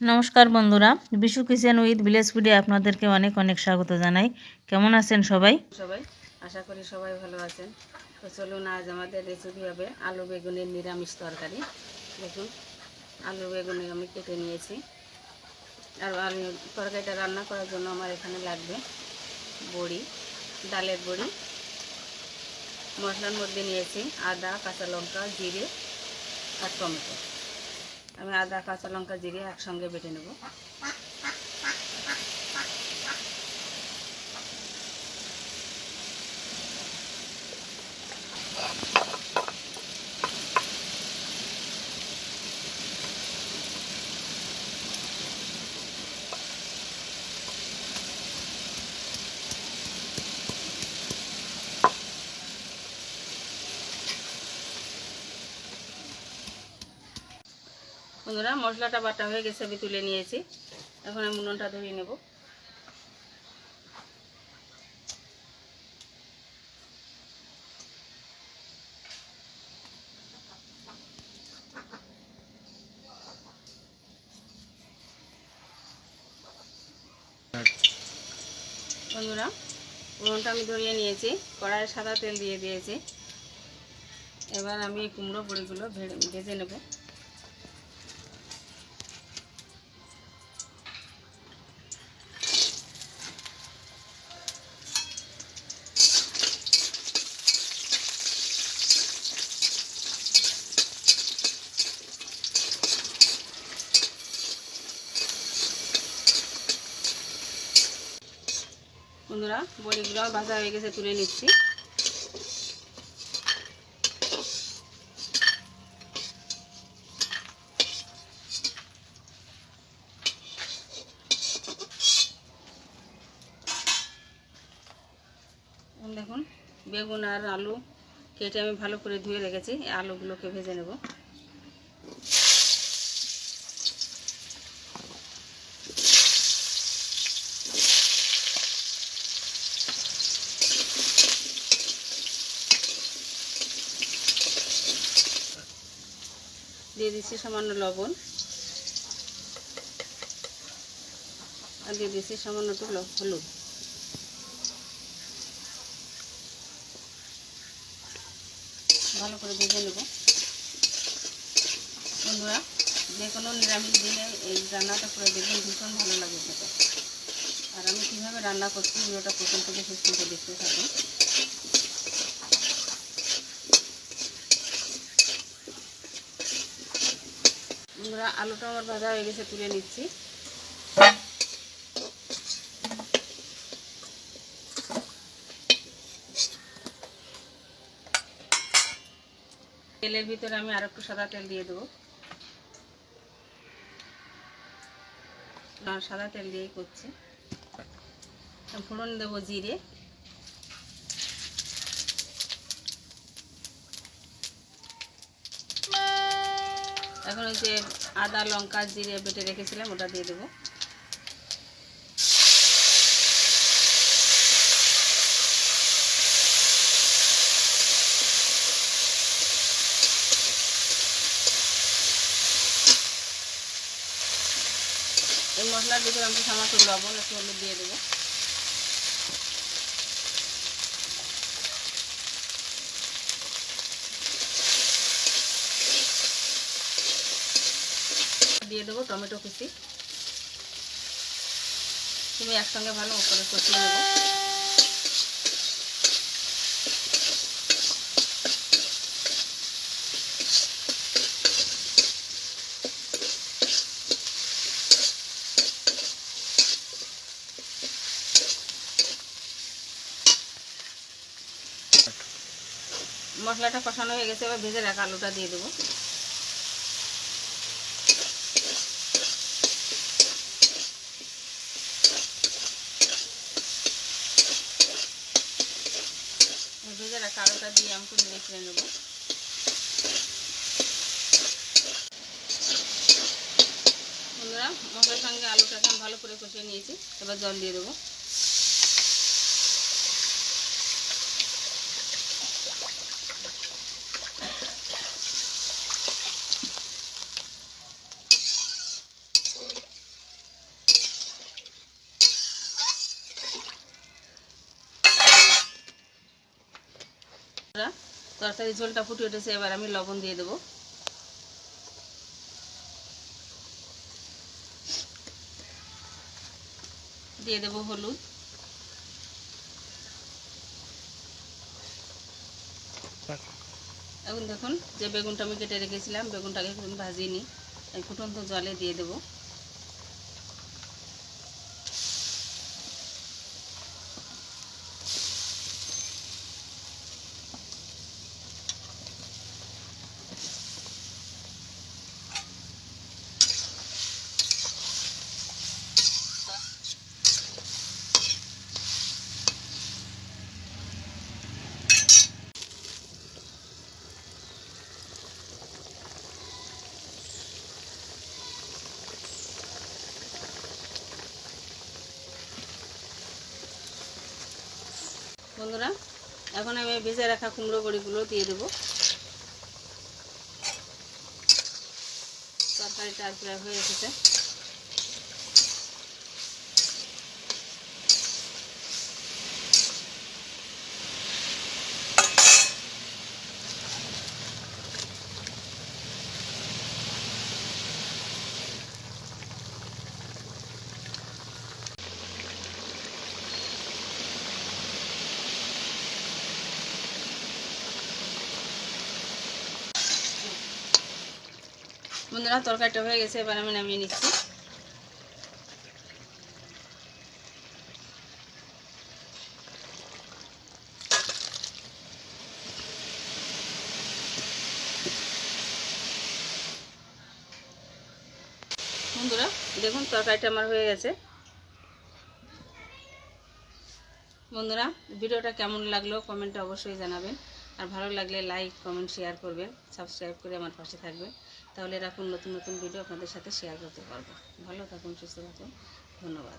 নমস্কার বন্ধুরা, Bishu kitchen with village ফুডে আপনাদেরকে অনেক অনেক স্বাগত জানাই। কেমন আছেন সবাই? আশা করি সবাই ভালো আছেন। তো চলুন, আজ আমাদের রেসিপি হবে আলু বেগুনের নিরামিষ তরকারি। দেখুন, আলু বেগুনি আমি কেটে নিয়েছি। আর আলু তরকারিটা রান্না করার জন্য আমার এখানে লাগবে বড়ি, ডালের বড়ি। মশলার মধ্যে নিয়েছি আদা, কাঁচা লঙ্কা, জিরে আর টমেটো। আমি আদা, কাঁচা লঙ্কা, জিরে একসঙ্গে বেটে নেব। বন্ধুরা, মশলাটা বাটা হয়ে গেছে, আমি তুলে নিয়েছি। এখন আমি উনুনটা ধরিয়ে নেব। বন্ধুরা, উনুনটা আমি ধরিয়ে নিয়েছি, কড়াইয়ে সাদা তেল দিয়ে দিয়েছি। এবার আমি এই কুমড়ো বড়িগুলো ভেজে নেব। বন্ধুরা, বড়িগুলো ভাজা হয়ে গেছে, তুলে নিচ্ছি। দেখুন, বেগুন আর আলু কেটে আমি ভালো করে ধুয়ে রেখেছি। এই আলুগুলোকে ভেজে নেব। দিয়ে দিচ্ছি সামান্য লবণ, আর দিয়ে দিচ্ছি সামান্য একটু হলুদ। ভালো করে ভেজে নেব। বন্ধুরা, যে কোনো নিরামিষ দিনে এই রান্নাটা করে দেখবেন, ভীষণ ভালো লাগে খেতে। আর আমি কীভাবে রান্না করছি ভিডিওটা প্রথম থেকে শেষ পর্যন্ত দেখতে থাকুন। বন্ধুরা, আলুটা আমার ভাজা হয়ে গেছে, তুলে নিচ্ছি। তেলের ভিতরে আমি আর একটু সাদা তেল দিয়ে দেবো। সাদা তেল দিয়েই করছি। ফোড়ন দেবো জিরে, এখন ওই যে আদা, লঙ্কা, জিরে বেটে রেখেছিলাম ওটা দিয়ে দেবো। এই মশলার ভিতরে আমি সামান্য লবণ, একটু হলুদ দিয়ে দেবো। দিয়ে দেবো টমেটো কুচি। তুমি একসঙ্গে ভালো করে কষিয়ে নেবো। মশলাটা কষানো হয়ে গেছে, এবার ভেজে রাখা আলুটা দিয়ে দেবো। ভেজে রাখা আলুটা দিয়ে আমি একটু নেড়ে ফেলে নেবো। বন্ধুরা, মশলার সঙ্গে আলুটাকে আমি ভালো করে কষিয়ে নিয়েছি, এবার জল দিয়ে দেবো। তরকারি ঝোলটা ফুটে উঠেছে, এবার আমি লবণ দিয়ে দেবো। দিয়ে দেবো হলুদ, এখন দেখুন যে বেগুনটা আমি কেটে রেখেছিলাম, বেগুনটাকে একটু ভাজিয়ে নিই, এই ফুটন্ত জলে দিয়ে দেবো। বন্ধুরা, এখন আমি ভেজে রাখা কুমড়ো বড়িগুলো দিয়ে দেবো। তরকারিটা প্রায় হয়ে এসেছে। বন্ধুরা, তরকারিটা হয়ে গেছে, এবার আমি নামিয়ে নিচ্ছি। বন্ধুরা দেখুন, তরকারিটা আমার হয়ে গেছে। বন্ধুরা, ভিডিওটা কেমন লাগলো কমেন্টে অবশ্যই জানাবেন, আর ভালো লাগলে লাইক কমেন্ট শেয়ার করবেন, সাবস্ক্রাইব করে আমার পাশে থাকবেন। তাহলে এরকম নতুন নতুন ভিডিও আপনাদের সাথে শেয়ার করতে পারবো। ভালো থাকুন, সুস্থ থাকুন, ধন্যবাদ।